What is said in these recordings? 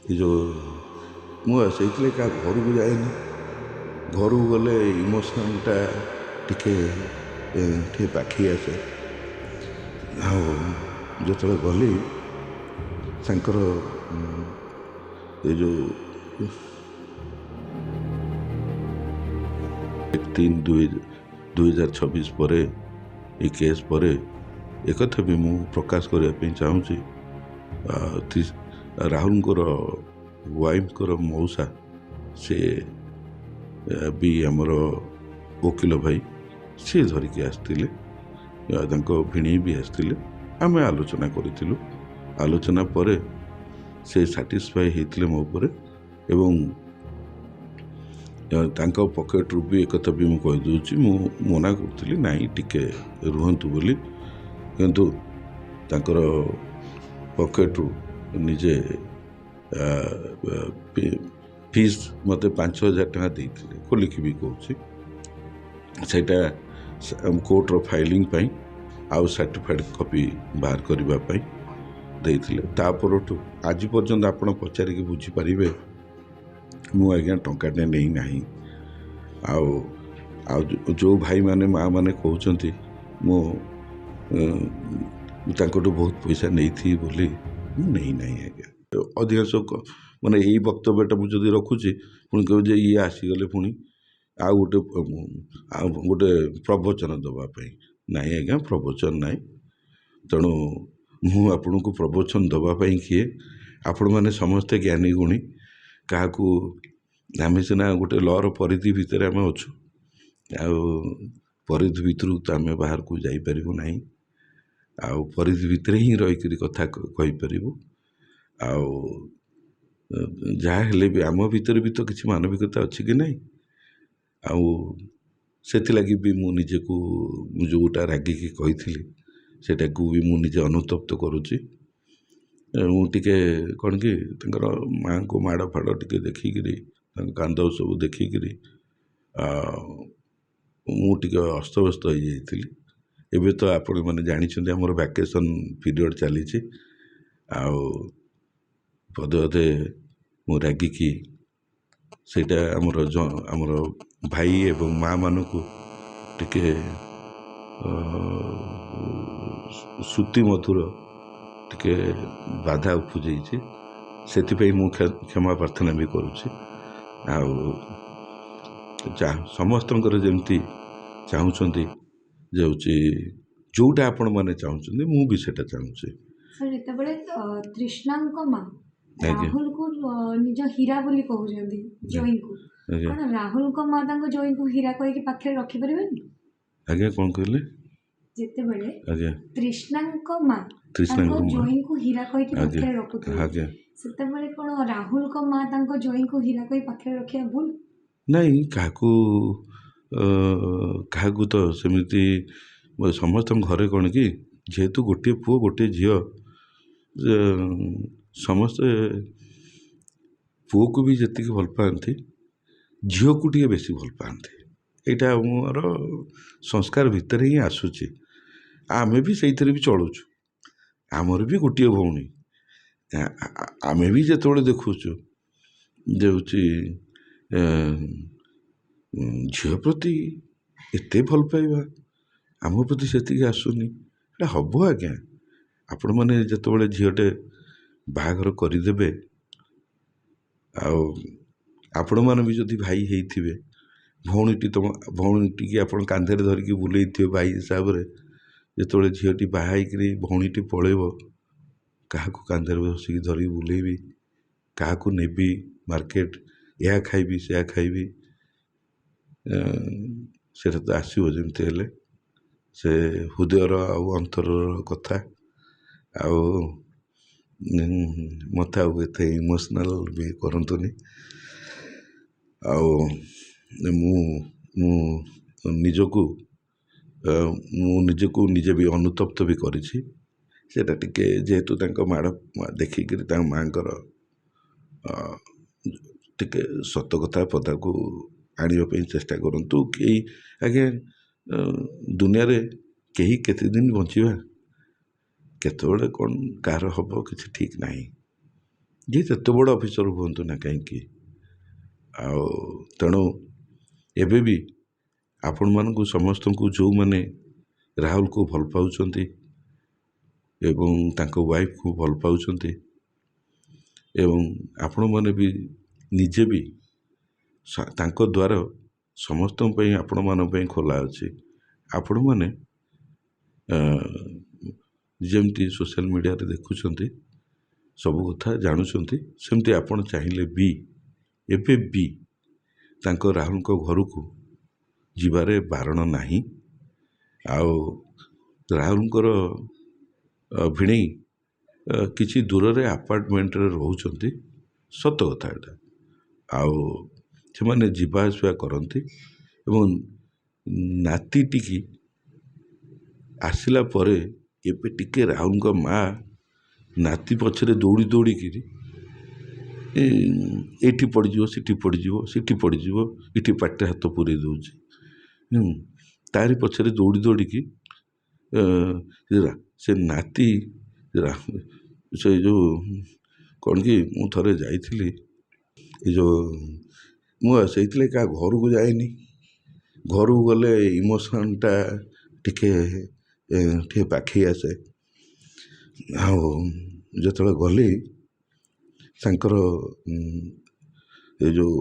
ଏ ଯେଉଁ ମୁଁ ସେଇଥିଲାଗି କାହା ଘରକୁ ଯାଏନି। ଘରକୁ ଗଲେ ଇମୋସନାଲ୍ଟା ଟିକେ ଟିକେ ପାଖି ଆସେ। ଆଉ ଯେତେବେଳେ ଗଲି ତାଙ୍କର ଏ ଯେଉଁ 3/2/2026 ପରେ ଏ କେସ୍ ପରେ ଏକଥା ବି ମୁଁ ପ୍ରକାଶ କରିବା ପାଇଁ ଚାହୁଁଛି। ରାହୁଲଙ୍କର ୱାଇଫ୍ଙ୍କର ମଉସା ସେ ବି ଆମର ଓକିଲ ଭାଇ ସିଏ ଧରିକି ଆସିଥିଲେ, ତାଙ୍କ ଭିଣେଇ ବି ଆସିଥିଲେ। ଆମେ ଆଲୋଚନା କରିଥିଲୁ। ଆଲୋଚନା ପରେ ସେ ସାଟିସ୍ଫାଏ ହେଇଥିଲେ ମୋ ଉପରେ ଏବଂ ତାଙ୍କ ପକେଟରୁ ବି ଏକଥା ବି ମୁଁ କହିଦେଉଛି, ମୁଁ ମନା କରୁଥିଲି ନାଇଁ ଟିକେ ରୁହନ୍ତୁ ବୋଲି, କିନ୍ତୁ ତାଙ୍କର ପକେଟରୁ ନିଜେ ଫିସ୍ ମୋତେ 5,000 ଟଙ୍କା ଦେଇଥିଲେ, ଖୋଲିକି ବି କହୁଛି। ସେଇଟା କୋର୍ଟର ଫାଇଲିଂ ପାଇଁ ଆଉ ସାର୍ଟିଫାଇଡ୍ କପି ବାହାର କରିବା ପାଇଁ ଦେଇଥିଲେ। ତା ପରଠୁ ଆଜି ପର୍ଯ୍ୟନ୍ତ ଆପଣ ପଚାରିକି ବୁଝିପାରିବେ ମୁଁ ଆଜ୍ଞା ଟଙ୍କାଟେ ନେଇନାହିଁ। ଆଉ ଯେଉଁ ଭାଇମାନେ ମାଆମାନେ କହୁଛନ୍ତି ମୁଁ ତାଙ୍କଠୁ ବହୁତ ପଇସା ନେଇଥିବି ବୋଲି, ମୁଁ ନେଇନାହିଁ ଆଜ୍ଞା। ଅଧିକାଂଶ ମାନେ ଏଇ ବକ୍ତବ୍ୟଟା ମୁଁ ଯଦି ରଖୁଛି ପୁଣି କହିବ ଯେ ଇଏ ଆସିଗଲେ ପୁଣି ଆଉ ଗୋଟେ ପ୍ରବଚନ ଦେବା ପାଇଁ। ନାଇଁ ଆଜ୍ଞା, ପ୍ରବଚନ ନାହିଁ। ତେଣୁ ମୁଁ ଆପଣଙ୍କୁ ପ୍ରବଚନ ଦେବା ପାଇଁ କିଏ? ଆପଣମାନେ ସମସ୍ତେ ଜ୍ଞାନୀ ଗୁଣୀ। କାହାକୁ ଆମେ ସିନା ଗୋଟେ ଲର ପରିଧି ଭିତରେ ଆମେ ଅଛୁ, ଆଉ ପରିଧି ଭିତରୁ ତ ଆମେ ବାହାରକୁ ଯାଇପାରିବୁ ନାହିଁ। ଆଉ ପରିଧି ଭିତରେ ହିଁ ରହିକରି କଥା କହିପାରିବୁ। ଆଉ ଯାହା ହେଲେ ବି ଆମ ଭିତରେ ବି ତ କିଛି ମାନବିକତା ଅଛି କି ନାହିଁ? ଆଉ ସେଥିଲାଗି ବି ମୁଁ ନିଜକୁ ମୁଁ ଯେଉଁଟା ରାଗିକି କହିଥିଲି ସେଇଟାକୁ ବି ମୁଁ ନିଜେ ଅନୁତପ୍ତ କରୁଛି। ମୁଁ ଟିକେ କ'ଣ କି ତାଙ୍କର ମାଆଙ୍କୁ ମାଡ଼ ଫାଡ଼ ଟିକେ ଦେଖିକିରି ତାଙ୍କ କାନ୍ଦ ସବୁ ଦେଖିକିରି ମୁଁ ଟିକେ ଅସ୍ତବ୍ୟସ୍ତ ହେଇଯାଇଥିଲି। ଏବେ ତ ଆପଣମାନେ ଜାଣିଛନ୍ତି ଆମର ଭ୍ୟାକେସନ୍ ପିରିୟଡ଼ ଚାଲିଛି। ଆଉ ପଦେ ପଦେ ମୁଁ ରାଗିକି ସେଇଟା ଆମର ଭାଇ ଏବଂ ମାଆମାନଙ୍କୁ ଟିକେ ଶ୍ରୁତି ମଧୁର ଟିକେ ବାଧା ଉପୁଜେଇଛି। ସେଥିପାଇଁ ମୁଁ କ୍ଷମା ପ୍ରାର୍ଥନା ବି କରୁଛି। ଆଉ ସମସ୍ତଙ୍କର ଯେମିତି ଚାହୁଁଛନ୍ତି ଯେ ହେଉଛି ଯେଉଁଟା ଆପଣମାନେ ଚାହୁଁଛନ୍ତି ମୁଁ ବି ସେଇଟା ଚାହୁଁଛି। ଯେତେବେଳେ ତୃଷ୍ଣାଙ୍କ ମା ରାହୁଲକୁ ନିଜ ହୀରା ବୋଲି କହୁଛନ୍ତି ଜଇଙ୍କୁ, କଣ ରାହୁଲଙ୍କ ମା ତାଙ୍କ ଜଇଙ୍କୁ ହୀରା କହିକି ପାଖରେ ରଖିପାରିବେନି? ଆଜ୍ଞା କ'ଣ କହିଲେ? ଯେତେବେଳେ ଆଜ୍ଞା ତୃଷ୍ଣାଙ୍କ ମା ତାଙ୍କ ଜଇଙ୍କୁ ହୀରା କହିକି ପାଖରେ ରଖୁଥିଲେ, ସେତେବେଳେ କଣ ରାହୁଲଙ୍କ ମା ତାଙ୍କ ଜଇଙ୍କୁ ହୀରା କହି ପାଖରେ ରଖିବା ଭୁଲ? ନାଇଁ, କାହାକୁ ତ ସେମିତି ସମସ୍ତଙ୍କ ଘରେ କ'ଣ କି ଯେହେତୁ ଗୋଟିଏ ପୁଅ ଗୋଟିଏ ଝିଅ, ସମସ୍ତେ ପୁଅକୁ ବି ଯେତିକି ଭଲ ପାଆନ୍ତି ଝିଅକୁ ଟିକେ ବେଶୀ ଭଲ ପାଆନ୍ତି। ଏଇଟା ଆମର ସଂସ୍କାର ଭିତରେ ହିଁ ଆସୁଛି। ଆମେ ବି ସେଇଥିରେ ବି ଚଳୁଛୁ। ଆମର ବି ଗୋଟିଏ ଭଉଣୀ। ଆମେ ବି ଯେତେବେଳେ ଦେଖୁଛୁ ଯେ ହେଉଛି ଝିଅ ପ୍ରତି ଏତେ ଭଲ ପାଇବା ଆମ ପ୍ରତି ସେତିକି ଆସୁନି। ଏଇଟା ହବ ଆଜ୍ଞା। ଆପଣମାନେ ଯେତେବେଳେ ଝିଅଟେ ବାହାଘର କରିଦେବେ, ଆଉ ଆପଣମାନେ ବି ଯଦି ଭାଇ ହେଇଥିବେ, ଭଉଣୀଟିକି ଆପଣ କାନ୍ଧରେ ଧରିକି ବୁଲେଇଥିବେ ଭାଇ ହିସାବରେ, ଯେତେବେଳେ ଝିଅଟି ବାହା ହେଇକିରି ଭଉଣୀଟି ପଳେଇବ, କାହାକୁ କାନ୍ଧରେ ବସିକି ଧରିକି ବୁଲେଇବି, କାହାକୁ ନେବି ମାର୍କେଟ, ଏହା ଖାଇବି ସେୟା ଖାଇବି, ସେଟା ତ ଆସିବ ଯେମିତି ହେଲେ। ସେ ହୃଦୟର ଆଉ ଅନ୍ତରର କଥା। ଆଉ ମୋତେ ଆଉ ଏତେ ଇମୋସନାଲ୍ ବି କରନ୍ତୁନି। ଆଉ ମୁଁ ନିଜକୁ ନିଜେ ବି ଅନୁତପ୍ତ ବି କରିଛି। ସେଇଟା ଟିକେ ଯେହେତୁ ତାଙ୍କ ମାଡ଼ ଦେଖିକିରି ତାଙ୍କ ମାଆଙ୍କର ଟିକେ ସତ କଥା ପଦାକୁ ଆଣିବା ପାଇଁ ଚେଷ୍ଟା କରନ୍ତୁ। ଆଜ୍ଞା, ଦୁନିଆରେ କେହି କେତେ ଦିନ ବଞ୍ଚିବା, କେତେବେଳେ କ'ଣ କାହାର ହେବ କିଛି ଠିକ୍ ନାହିଁ। ଯିଏ ଯେତେ ବଡ଼ ଅଫିସର ହୁଅନ୍ତୁ ନା କାହିଁକି। ଆଉ ତେଣୁ ଏବେ ବି ଆପଣମାନଙ୍କୁ ସମସ୍ତଙ୍କୁ ଯେଉଁମାନେ ରାହୁଲକୁ ଭଲ ପାଉଛନ୍ତି ଏବଂ ତାଙ୍କ ୱାଇଫକୁ ଭଲ ପାଉଛନ୍ତି ଏବଂ ଆପଣମାନେ ବି ନିଜେ ବି ତାଙ୍କ ଦ୍ୱାର ସମସ୍ତଙ୍କ ପାଇଁ ଆପଣମାନଙ୍କ ପାଇଁ ଖୋଲା ଅଛି। ଆପଣମାନେ ଯେମିତି ସୋସିଆଲ ମିଡ଼ିଆରେ ଦେଖୁଛନ୍ତି ସବୁ କଥା ଜାଣୁଛନ୍ତି, ସେମିତି ଆପଣ ଚାହିଁଲେ ବି ଏବେ ବି ତାଙ୍କ ରାହୁଲଙ୍କ ଘରକୁ ଯିବାରେ ବାରଣ ନାହିଁ। ଆଉ ରାହୁଲଙ୍କର ଭିଣେଇ କିଛି ଦୂରରେ ଆପାର୍ଟମେଣ୍ଟରେ ରହୁଛନ୍ତି, ସତ କଥା ଏଇଟା। ଆଉ ସେମାନେ ଯିବା ଆସିବା କରନ୍ତି ଏବଂ ନାତିଟିକି ଆସିଲା ପରେ ଏବେ ଟିକେ ରାହୁଲଙ୍କ ମା ନାତି ପଛରେ ଦୌଡ଼ି ଦୌଡ଼ିକିରି ଏଇଠି ପଡ଼ିଯିବ ସେଠି ପଡ଼ିଯିବ ସେଠି ପଡ଼ିଯିବ, ଏଠି ପାଟିରେ ହାତ ପୁରେଇ ଦେଉଛି। ତାରି ପଛରେ ଦୌଡ଼ି ଦୌଡ଼ିକି ସେ ନାତି ସେ ଯେଉଁ କ'ଣ କି ମୁଁ ଥରେ ଯାଇଥିଲି ଏ ଯେଉଁ ମୁଁ ସେଇଥିଲାଗି କାହା ଘରକୁ ଯାଏନି। ଘରକୁ ଗଲେ ଇମୋସନଟା ଟିକେ ଟିକେ ପାଖେଇ ଆସେ। ଆଉ ଯେତେବେଳେ ଗଲି ତାଙ୍କର ଏ ଯେଉଁ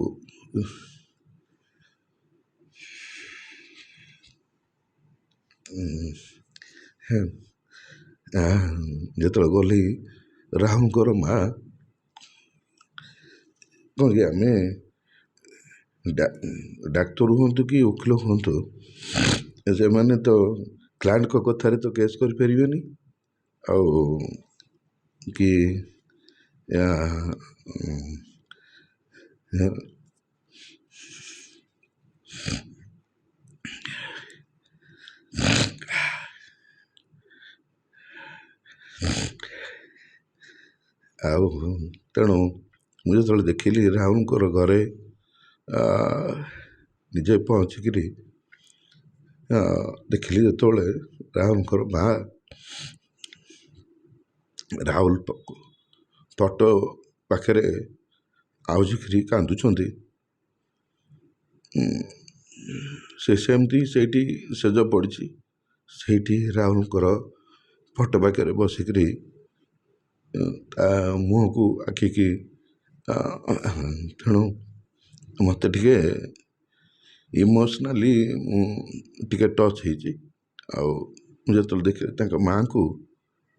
ଯେତେବେଳେ ଗଲି ରାହୁଲଙ୍କର ମା କ'ଣ କି ଆମେ ଡାକ୍ତର ହୁଅନ୍ତୁ କି ଓକିଲ ହୁଅନ୍ତୁ, ସେମାନେ ତ କ୍ଲାଏଣ୍ଟଙ୍କ କଥାରେ ତ କେସ୍ କରିପାରିବେନି। ଆଉ କି ଆଉ ତେଣୁ ମୁଁ ଯେତେବେଳେ ଦେଖିଲି ରାହୁଲଙ୍କର ଘରେ ନିଜେ ପହଞ୍ଚିକିରି ଦେଖିଲି ଯେତେବେଳେ ରାହୁଲଙ୍କର ମା ରାହୁଲ ଫଟୋ ପାଖରେ ଆଉଜିକିରି କାନ୍ଦୁଛନ୍ତି। ସେ ସେମିତି ସେଇଠି ସେଜ ପଡ଼ିଛି, ସେଇଠି ରାହୁଲଙ୍କର ଫଟୋ ପାଖରେ ବସିକିରି ତା ମୁହଁକୁ ଆଖିକି ତେଣୁ ମୋତେ ଟିକେ ଇମୋସନାଲି ମୁଁ ଟିକେ ଟଚ୍ ହେଇଛି। ଆଉ ମୁଁ ଯେତେବେଳେ ଦେଖିଲି ତାଙ୍କ ମାଆଙ୍କୁ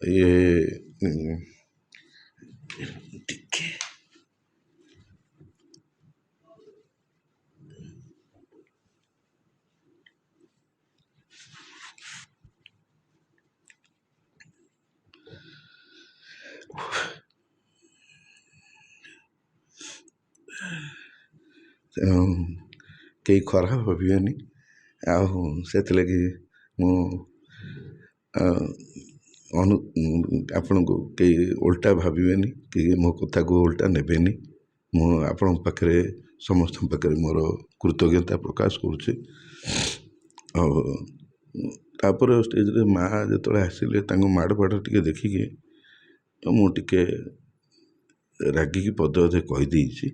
ଟିକେ ତେଣୁ କେହି ଖରାପ ଭାବିବେନି। ଆଉ ସେଥିଲାଗି ମୁଁ ଆପଣଙ୍କୁ କେହି ଓଲଟା ଭାବିବେନି କି ମୋ କଥାକୁ ଓଲଟା ନେବେନି। ମୁଁ ଆପଣଙ୍କ ପାଖରେ ସମସ୍ତଙ୍କ ପାଖରେ ମୋର କୃତଜ୍ଞତା ପ୍ରକାଶ କରୁଛି। ଆଉ ତାପରେ ଷ୍ଟେଜରେ ମା ଯେତେବେଳେ ଆସିଲେ ତାଙ୍କ ମାଡ଼ ପାଡ଼ ଟିକେ ଦେଖିକି ମୁଁ ଟିକେ ରାଗିକି ପଦେ ଅଧେ କହିଦେଇଛି।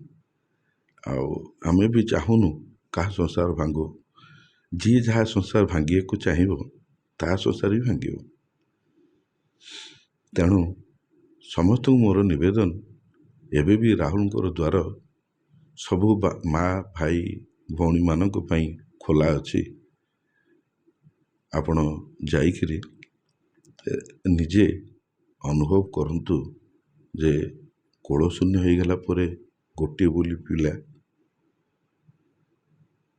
ଆଉ ଆମେ ବି ଚାହୁଁନୁ କାହା ସଂସାର ଭାଙ୍ଗୁ। ଯିଏ ଯାହା ସଂସାର ଭାଙ୍ଗିବାକୁ ଚାହିଁବ ତାହା ସଂସାର ବି ଭାଙ୍ଗିବ। ତେଣୁ ସମସ୍ତଙ୍କୁ ମୋର ନିବେଦନ, ଏବେ ବି ରାହୁଲଙ୍କର ଦ୍ୱାର ସବୁ ମା ଭାଇ ଭଉଣୀମାନଙ୍କ ପାଇଁ ଖୋଲା ଅଛି। ଆପଣ ଯାଇକିରି ନିଜେ ଅନୁଭବ କରନ୍ତୁ ଯେ କୋଳ ଶୂନ୍ୟ ହେଇଗଲା ପରେ ଗୋଟିଏ ବୋଲି ପିଲା,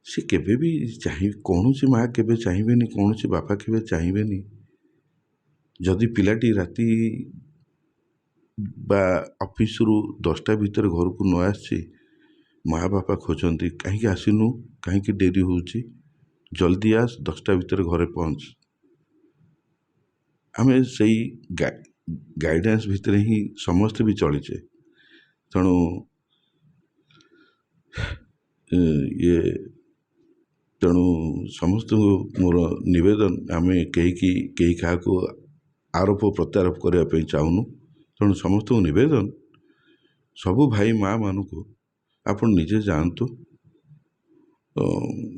ସେ କେବେ ବି କୌଣସି ମା କେବେ ଚାହିଁବେନି, କୌଣସି ବାପା କେବେ ଚାହିଁବେନି ଯଦି ପିଲାଟି ରାତି ବା ଅଫିସରୁ 10ଟା ଭିତରେ ଘରକୁ ନ ଆସିଛି, ମା ବାପା ଖୋଜନ୍ତି କାହିଁକି ଆସିନୁ, କାହିଁକି ଡେରି ହେଉଛି, ଜଲ୍ଦି ଆସ, 10ଟା ଭିତରେ ଘରେ ପହଞ୍ଚ। ଆମେ ସେଇ ଗାଇଡାନ୍ସ ଭିତରେ ହିଁ ସମସ୍ତେ ବି ଚଳିଛେ। ତେଣୁ ତେଣୁ ସମସ୍ତଙ୍କୁ ମୋର ନିବେଦନ, ଆମେ କେହି କାହାକୁ ଆରୋପ ପ୍ରତ୍ୟାରୋପ କରିବା ପାଇଁ ଚାହୁଁନୁ। ତେଣୁ ସମସ୍ତଙ୍କୁ ନିବେଦନ ସବୁ ଭାଇ ମାଆ ମାନଙ୍କୁ ଆପଣ ନିଜେ ଯାଆନ୍ତୁ।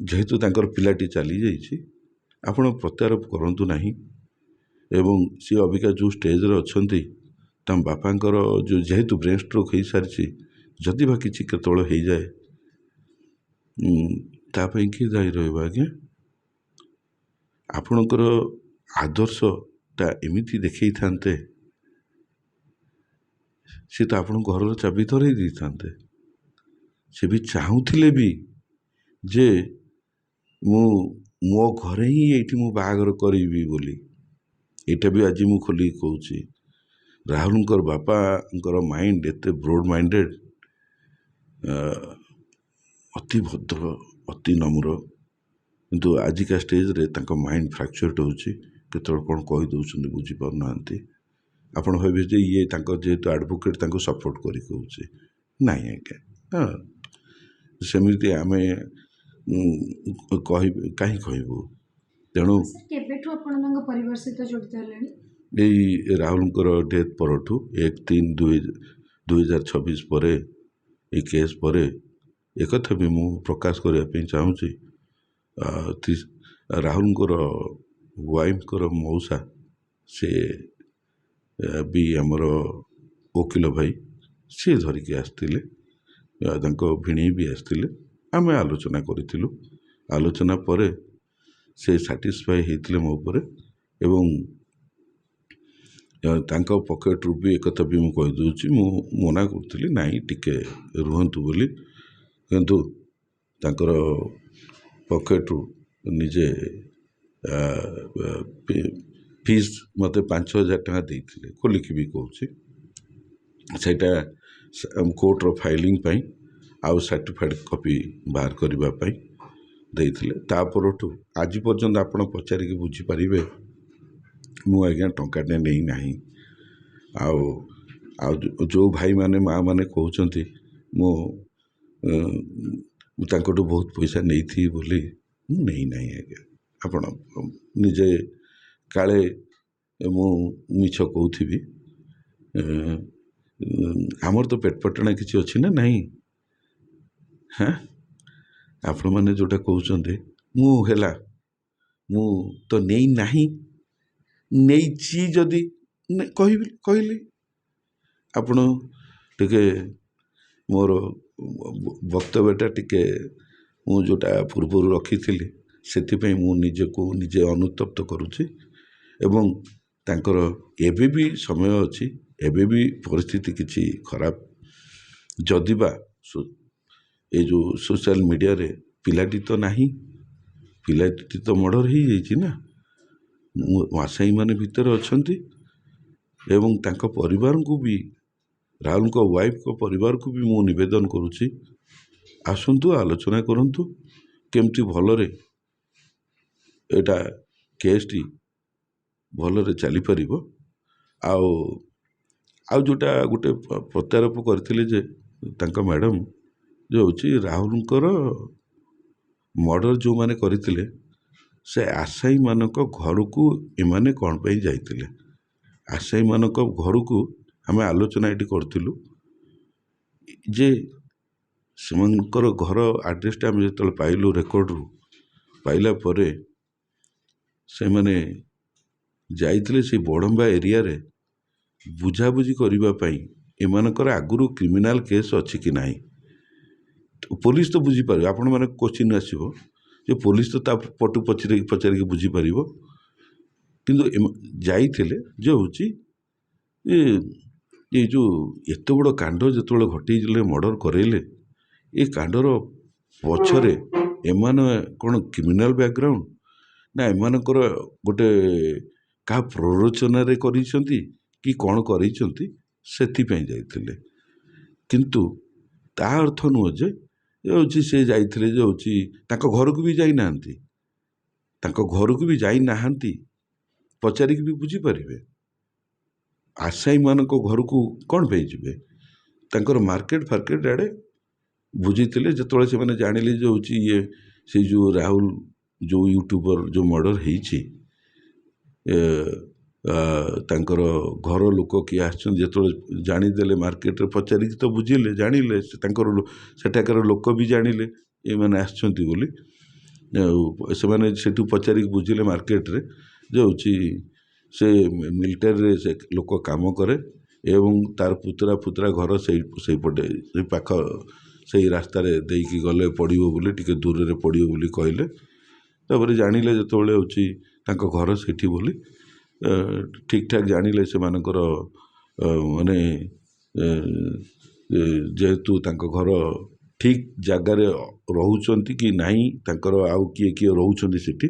ଯେହେତୁ ତାଙ୍କର ପିଲାଟି ଚାଲିଯାଇଛି ଆପଣ ପ୍ରତ୍ୟାରୋପ କରନ୍ତୁ ନାହିଁ। ଏବଂ ସିଏ ଅବିକା ଯେଉଁ ଷ୍ଟେଜ୍ରେ ଅଛନ୍ତି ତାଙ୍କ ବାପାଙ୍କର ଯେଉଁ ଯେହେତୁ ବ୍ରେନ୍ ଷ୍ଟ୍ରୋକ୍ ହେଇସାରିଛି, ଯଦି ବା କିଛି କେତେବେଳେ ହେଇଯାଏ ତା ପାଇଁ କିଏ ଦାୟୀ ରହିବ ଆଜ୍ଞା? ଆପଣଙ୍କର ଆଦର୍ଶଟା ଏମିତି ଦେଖେଇଥାନ୍ତେ, ସେ ତ ଆପଣଙ୍କ ଘରର ଚାବି ଧରେଇ ଦେଇଥାନ୍ତେ। ସେ ବି ଚାହୁଁଥିଲେ ବି ଯେ ମୋ ଘରେ ହିଁ ଏଇଠି ମୁଁ ବାହାଘର କରିବି ବୋଲି। ଏଇଟା ବି ଆଜି ମୁଁ ଖୋଲିକି କହୁଛି, ରାହୁଲଙ୍କର ବାପାଙ୍କର ମାଇଣ୍ଡ ଏତେ ବ୍ରଡ୍ ମାଇଣ୍ଡେଡ୍, ଅତି ଭଦ୍ର, ଅତି ନମ୍ର, କିନ୍ତୁ ଆଜିକା ଷ୍ଟେଜ୍ରେ ତାଙ୍କ ମାଇଣ୍ଡ ଫ୍ରାକ୍ଚର୍ଡ ହେଉଛି। କେତେବେଳେ କ'ଣ କହିଦେଉଛନ୍ତି ବୁଝିପାରୁନାହାନ୍ତି। ଆପଣ ଭାବିବେ ଯେ ଇଏ ତାଙ୍କ ଯେହେତୁ ଆଡ଼ଭୋକେଟ୍ ତାଙ୍କୁ ସପୋର୍ଟ କରି କହୁଛି। ନାଇଁ ଆଜ୍ଞା, ହଁ ସେମିତି ଆମେ କାହିଁ କହିବୁ। ତେଣୁ କେବେଠୁ ଆପଣ ତାଙ୍କ ପରିବାର ସହିତ ଜଡ଼ିତ ହେଲେଣି? ଏଇ ରାହୁଲଙ୍କର ଡେଥ୍ ପରଠୁ 1/3/2026 ପରେ ଏଇ କେସ୍ ପରେ ଏକଥା ବି ମୁଁ ପ୍ରକାଶ କରିବା ପାଇଁ ଚାହୁଁଛି। ରାହୁଲଙ୍କର ୱାଇଫଙ୍କର ମଉସା ସେ ବି ଆମର ଓକିଲ ଭାଇ, ସିଏ ଧରିକି ଆସିଥିଲେ, ତାଙ୍କ ଭିଣେଇ ବି ଆସିଥିଲେ। ଆମେ ଆଲୋଚନା କରିଥିଲୁ। ଆଲୋଚନା ପରେ ସେ ସାଟିସ୍ଫାଏ ହେଇଥିଲେ ମୋ ଉପରେ ଏବଂ ତାଙ୍କ ପକେଟରୁ ବି ଏକଥା ବି ମୁଁ କହିଦେଉଛି, ମୁଁ ମନା କରୁଥିଲି ନାଇଁ ଟିକେ ରୁହନ୍ତୁ ବୋଲି, କିନ୍ତୁ ତାଙ୍କର ପକେଟରୁ ନିଜେ ଫିସ୍ ମୋତେ 5,000 ଟଙ୍କା ଦେଇଥିଲେ, ଖୋଲିକି ବି କହୁଛି। ସେଇଟା କୋର୍ଟର ଫାଇଲିଂ ପାଇଁ ଆଉ ସାର୍ଟିଫାଇଡ୍ କପି ବାହାର କରିବା ପାଇଁ ଦେଇଥିଲେ। ତା ପରଠୁ ଆଜି ପର୍ଯ୍ୟନ୍ତ ଆପଣ ପଚାରିକି ବୁଝିପାରିବେ ମୁଁ ଆଜ୍ଞା ଟଙ୍କାଟେ ନେଇନାହିଁ। ଆଉ ଯେଉଁ ଭାଇମାନେ ମାଆମାନେ କହୁଛନ୍ତି ମୁଁ ତାଙ୍କଠୁ ବହୁତ ପଇସା ନେଇଥିବି ବୋଲି, ମୁଁ ନେଇନାହିଁ ଆଜ୍ଞା। ଆପଣ ନିଜେ କାଳେ ମୁଁ ମିଛ କହୁଥିବି। ଆମର ତ ପେଟ ପଟଣା କିଛି ଅଛି ନା ନାହିଁ? ହାଁ, ଆପଣମାନେ ଯେଉଁଟା କହୁଛନ୍ତି ମୁଁ ତ ନେଇନାହିଁ, ନେଇଛି ଯଦି କହିଲି। ଆପଣ ଟିକେ ମୋର ବକ୍ତବ୍ୟଟା ଟିକେ ମୁଁ ଯେଉଁଟା ପୂର୍ବରୁ ରଖିଥିଲି ସେଥିପାଇଁ ମୁଁ ନିଜକୁ ନିଜେ ଅନୁତପ୍ତ କରୁଛି। ଏବଂ ତାଙ୍କର ଏବେ ବି ସମୟ ଅଛି, ଏବେ ବି ପରିସ୍ଥିତି କିଛି ଖରାପ। ଯଦିବା ଏ ଯେଉଁ ସୋସିଆଲ ମିଡ଼ିଆରେ ପିଲାଟି ତ ନାହିଁ, ପିଲାଟି ତ ମର୍ଡର ହେଇଯାଇଛି ନା, ଆସାମୀମାନେ ଭିତରେ ଅଛନ୍ତି ଏବଂ ତାଙ୍କ ପରିବାରଙ୍କୁ ବି, ରାହୁଲଙ୍କ ୱାଇଫଙ୍କ ପରିବାରକୁ ବି ମୁଁ ନିବେଦନ କରୁଛି ଆସନ୍ତୁ ଆଲୋଚନା କରନ୍ତୁ କେମିତି ଭଲରେ ଏଇଟା କେସ୍ଟି ଭଲରେ ଚାଲିପାରିବ। ଆଉ ଯେଉଁଟା ଗୋଟେ ପ୍ରତ୍ୟାରୋପ କରିଥିଲେ ଯେ ତାଙ୍କ ମ୍ୟାଡ଼ାମ୍ ଯେ ହେଉଛି ରାହୁଲଙ୍କର ମର୍ଡର ଯେଉଁମାନେ କରିଥିଲେ ସେ ଆସାମୀମାନଙ୍କ ଘରକୁ ଏମାନେ କ'ଣ ପାଇଁ ଯାଇଥିଲେ। ଆସାମୀମାନଙ୍କ ଘରକୁ ଆମେ ଆଲୋଚନା ଏଠି କରିଥିଲୁ ଯେ ସେମାନଙ୍କର ଘର ଆଡ୍ରେସଟା ଆମେ ଯେତେବେଳେ ପାଇଲୁ ରେକର୍ଡରୁ, ପାଇଲା ପରେ ସେମାନେ ଯାଇଥିଲେ ସେଇ ବଡ଼ମ୍ବା ଏରିଆରେ ବୁଝାବୁଝି କରିବା ପାଇଁ ଏମାନଙ୍କର ଆଗରୁ କ୍ରିମିନାଲ କେସ୍ ଅଛି କି ନାହିଁ। ପୋଲିସ ତ ବୁଝିପାରିବ, ଆପଣମାନେ କୋଶ୍ଚିନ୍ ଆସିବ ଯେ ପୋଲିସ ତ ତା ପଟୁ ପଚାରିକି ବୁଝିପାରିବ, କିନ୍ତୁ ଯାଇଥିଲେ ଯେ ହେଉଛି ଏ ଯେଉଁ ଏତେ ବଡ଼ କାଣ୍ଡ ଯେତେବେଳେ ଘଟେଇଲେ, ମର୍ଡର କରେଇଲେ, ଏ କାଣ୍ଡର ପଛରେ ଏମାନେ କ'ଣ କ୍ରିମିନାଲ ବ୍ୟାକଗ୍ରାଉଣ୍ଡ ନା ଏମାନଙ୍କର ଗୋଟେ କାହା ପ୍ରରୋଚନାରେ କରିଛନ୍ତି କି କ'ଣ କରିଛନ୍ତି, ସେଥିପାଇଁ ଯାଇଥିଲେ। କିନ୍ତୁ ତା ଅର୍ଥ ନୁହଁ ଯେ ହେଉଛି ସେ ଯାଇଥିଲେ ଯେ ହେଉଛି ତାଙ୍କ ଘରକୁ ବି ଯାଇନାହାନ୍ତି, ତାଙ୍କ ଘରକୁ ବି ଯାଇନାହାନ୍ତି, ପଚାରିକି ବି ବୁଝିପାରିବେ। ଆସାମୀମାନଙ୍କ ଘରକୁ କ'ଣ ପାଇଁ ଯିବେ? ତାଙ୍କର ମାର୍କେଟ ଫାର୍କେଟ ଆଡ଼େ ବୁଝିଥିଲେ। ଯେତେବେଳେ ସେମାନେ ଜାଣିଲେ ଯେ ହେଉଛି ଇଏ ସେଇ ଯେଉଁ ରାହୁଲ ଯେଉଁ ୟୁଟ୍ୟୁବର ଯେଉଁ ମର୍ଡର ହେଇଛି, ତାଙ୍କର ଘର ଲୋକ କିଏ ଆସିଛନ୍ତି ଯେତେବେଳେ ଜାଣିଦେଲେ ମାର୍କେଟରେ ପଚାରିକି ତ ବୁଝିଲେ ଜାଣିଲେ ତାଙ୍କର ସେଠାକାର ଲୋକ ବି ଜାଣିଲେ ଏମାନେ ଆସିଛନ୍ତି ବୋଲି। ଆଉ ସେମାନେ ସେଠୁ ପଚାରିକି ବୁଝିଲେ ମାର୍କେଟରେ ଯେ ହେଉଛି ସେ ମିଲିଟାରୀରେ ସେ ଲୋକ କାମ କରେ ଏବଂ ତାର ପୁତୁରା ଘର ସେଇପଟେ ସେଇ ପାଖ ସେଇ ରାସ୍ତାରେ ଦେଇକି ଗଲେ ପଡ଼ିବ ବୋଲି ଟିକେ ଦୂରରେ ପଡ଼ିବ ବୋଲି କହିଲେ। ତାପରେ ଜାଣିଲେ ଯେତେବେଳେ ହେଉଛି ତାଙ୍କ ଘର ସେଇଠି ବୋଲି ଠିକ୍ ଠାକ୍ ଜାଣିଲେ ସେମାନଙ୍କର ମାନେ ଯେହେତୁ ତାଙ୍କ ଘର ଠିକ୍ ଜାଗାରେ ରହୁଛନ୍ତି କି ନାହିଁ ତାଙ୍କର ଆଉ କିଏ ରହୁଛନ୍ତି ସେଠି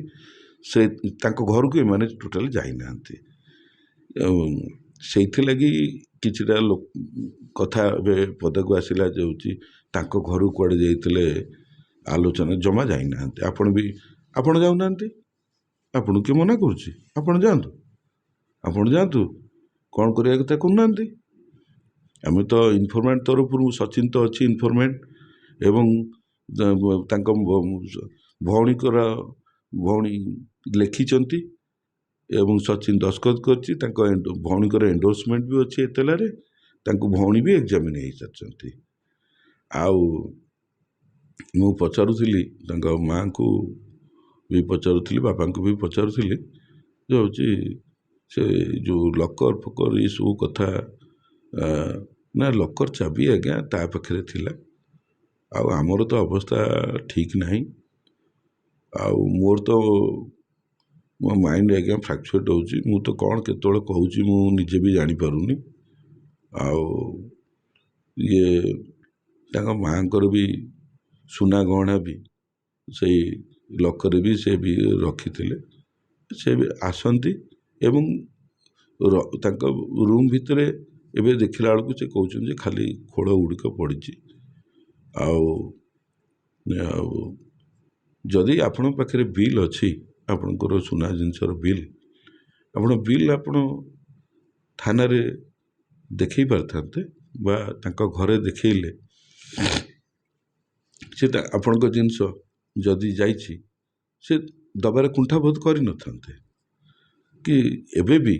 ସେ ତାଙ୍କ ଘରକୁ ଏମାନେ ଟୋଟାଲି ଯାଇନାହାନ୍ତି। ସେଇଥିଲାଗି କିଛିଟା କଥା ଏବେ ପଦାକୁ ଆସିଲା ଯେ ହେଉଛି ତାଙ୍କ ଘରକୁ କୁଆଡ଼େ ଯାଇଥିଲେ ଆଲୋଚନା ଜମା ଯାଇନାହାନ୍ତି। ଆପଣ ଯାଉନାହାନ୍ତି, ଆପଣଙ୍କୁ କିଏ ମନା କରୁଛି? ଆପଣ ଯାଆନ୍ତୁ କ'ଣ କରିବା କଥା କରୁନାହାନ୍ତି। ଆମେ ତ ଇନଫର୍ମାଣ୍ଟ ତରଫରୁ ସଚିନ ତ ଅଛି ଇନଫର୍ମାଣ୍ଟ ଏବଂ ତାଙ୍କ ଭଉଣୀ ଲେଖିଛନ୍ତି ଏବଂ ସଚିନ ଦସ୍ତଖତ କରିଛି। ତାଙ୍କ ଭଉଣୀଙ୍କର ଏଣ୍ଡୋର୍ସମେଣ୍ଟ ବି ଅଛି ଏତଲାରେ। ତାଙ୍କୁ ଭଉଣୀ ବି ଏକ୍ଜାମିନ୍ ହେଇସାରିଛନ୍ତି। ଆଉ ମୁଁ ପଚାରୁଥିଲି ତାଙ୍କ ମାଆଙ୍କୁ ବି ପଚାରୁଥିଲି ବାପାଙ୍କୁ ବି ପଚାରୁଥିଲି ଯେ ହେଉଛି ସେ ଯେଉଁ ଲକର୍ ଫକର୍ ଏସବୁ କଥା ନା ଲକର୍ ଚାବି ଆଜ୍ଞା ତା ପାଖରେ ଥିଲା। ଆଉ ଆମର ତ ଅବସ୍ଥା ଠିକ୍ ନାହିଁ। ଆଉ ମୋର ତ ମୋ ମାଇଣ୍ଡ ଆଜ୍ଞା ଫ୍ରାକ୍ଚୁଏଟ୍ ହେଉଛି। ମୁଁ ତ କ'ଣ କେତେବେଳେ କହୁଛି ମୁଁ ନିଜେ ବି ଜାଣିପାରୁନି। ଆଉ ତାଙ୍କ ମାଆଙ୍କର ବି ସୁନା ଗହଣା ବି ସେଇ ଲକର୍ରେ ବି ସେ ବି ରଖିଥିଲେ। ସେ ବି ଆସନ୍ତି ଏବଂ ତାଙ୍କ ରୁମ୍ ଭିତରେ ଏବେ ଦେଖିଲା ବେଳକୁ ସେ କହୁଛନ୍ତି ଯେ ଖାଲି ଖୋଳ ଗୁଡ଼ିକ ପଡ଼ିଛି। ଆଉ ଯଦି ଆପଣଙ୍କ ପାଖରେ ବିଲ୍ ଅଛି ଆପଣଙ୍କର ସୁନା ଜିନିଷର ବିଲ୍ ଆପଣ ଥାନାରେ ଦେଖେଇ ପାରିଥାନ୍ତେ ବା ତାଙ୍କ ଘରେ ଦେଖେଇଲେ ସେଟା ଆପଣଙ୍କ ଜିନିଷ ଯଦି ଯାଇଛି ସେ ଦବାରେ କୁଣ୍ଠାବୋଧ କରିନଥାନ୍ତେ କି ଏବେ ବି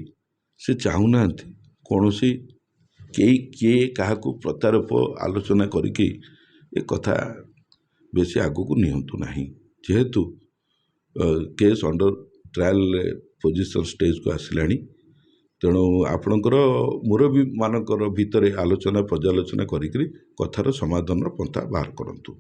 ସେ ଚାହୁଁନାହାନ୍ତି କୌଣସି କିଏ କାହାକୁ ପ୍ରତାରପ ଆଲୋଚନା କରିକି ଏ କଥା ବେଶୀ ଆଗକୁ ନିଅନ୍ତୁ ନାହିଁ। ଯେହେତୁ କେସ୍ ଅଣ୍ଡର ଟ୍ରାଏଲରେ ପୋଜିସନ୍ ଷ୍ଟେଜକୁ ଆସିଲାଣି ତେଣୁ ଆପଣଙ୍କର ମୁରବୀମାନଙ୍କର ଭିତରେ ଆଲୋଚନା ପର୍ଯ୍ୟାଲୋଚନା କରିକିରି କଥାର ସମାଧାନର ପନ୍ଥା ବାହାର କରନ୍ତୁ।